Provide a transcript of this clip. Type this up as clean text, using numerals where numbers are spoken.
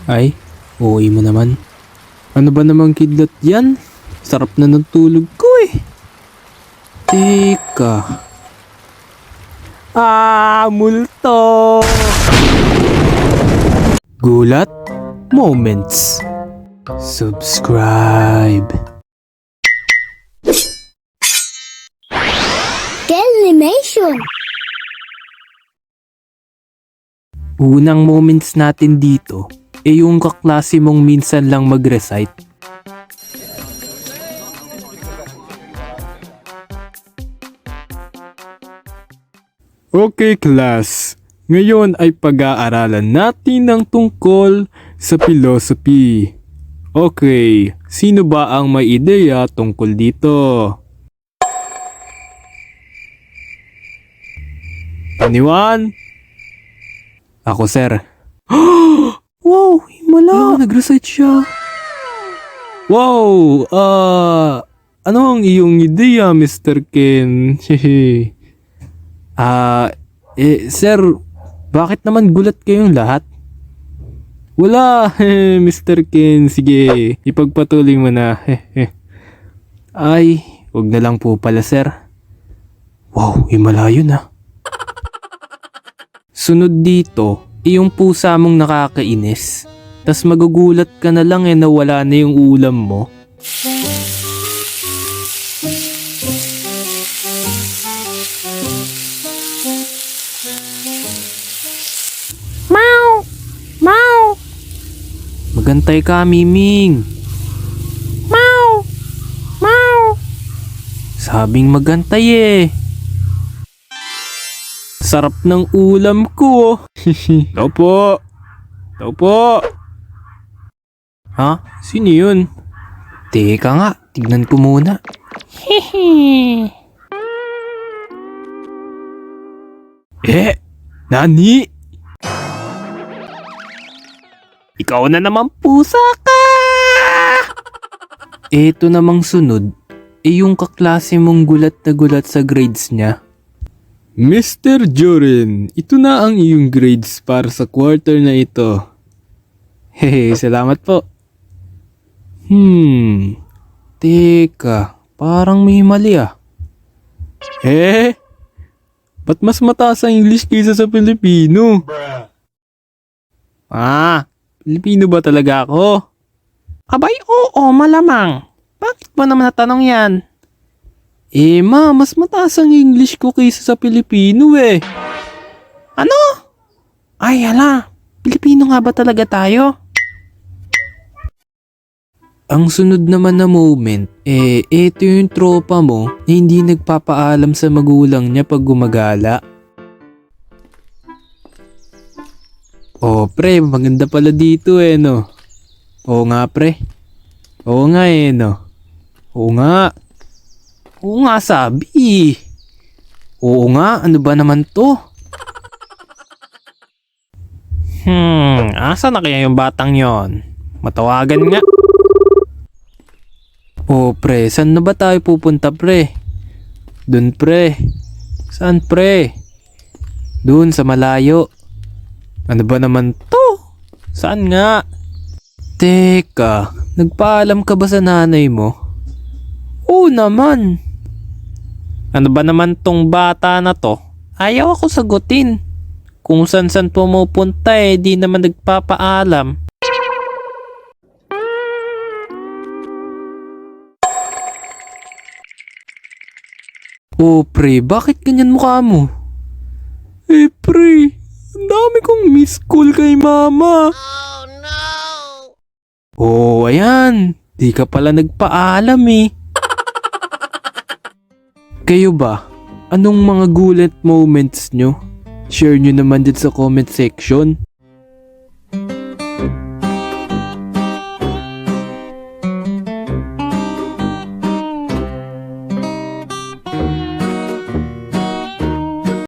Ay, uwi mo naman. Ano ba namang kidlat yan? Sarap na ng tulog ko eh. Teka. Multo! Gulat Moments. Subscribe. Animation. Unang moments natin dito yung kaklase mong minsan lang mag-recite. Okay class, ngayon ay pag-aaralan natin ng tungkol sa philosophy. Okay, sino ba ang may ideya tungkol dito? Anyone? Ako, sir. Wow, himala. Nag-recite siya. Wow, ano ang iyong ideya, Mr. Ken? Sir, bakit naman gulat kayong lahat? Wala, Mr. Ken. Sige, ipagpatuloy mo na. Ay, wag na lang po pala, sir. Wow, himala yun ah. Sunod dito, yung pusa mong nakakainis. Tas magugulat ka na lang na wala na yung ulam mo. Meow! Meow! Magantay ka, Miming. Meow! Meow! Sabing magantay eh. Sarap ng ulam ko. Tao po. Tao po. Ha? Sino yun? Teka nga, tignan ko muna. Nani? Ikaw na naman pusa ka! Eto namang sunod, yung kaklase mong gulat na gulat sa grades niya. Mr. Joren, ito na ang iyong grades para sa quarter na ito. Hehe, salamat po. Teka, parang may mali ah. Ba't mas mataas ang English kaysa sa Pilipino? Pilipino ba talaga ako? Abay, oo, malamang. Bakit mo naman natanong yan? Mas mataas ang English ko kaysa sa Pilipino eh. Ano? Ay, hala. Pilipino nga ba talaga tayo? Ang sunod naman na moment, eto yung tropa mo na hindi nagpapaalam sa magulang niya pag gumagala. Oh pre, maganda pala dito no. Oo nga pre. Oo nga no. Oo nga. Oo nga sabi. Oo nga, ano ba naman to? Asa na kaya yung batang yon? Matawagan nga. Oh pre, saan na ba tayo pupunta pre? Dun pre. Saan pre? Dun sa malayo. Ano ba naman to? Saan nga? Teka, nagpaalam ka ba sa nanay mo? Oo naman. Ano ba naman tong bata na to? Ayaw ako sagutin. Kung san-san pumupunta di naman nagpapaalam. Oh pre, bakit ganyan mukha mo? Pre, ang dami kong miss call kay mama. Oh no! Oh, ayan. Di ka pala nagpaalam eh. Kayo ba? Anong mga gulat moments nyo? Share nyo naman dyan sa comment section.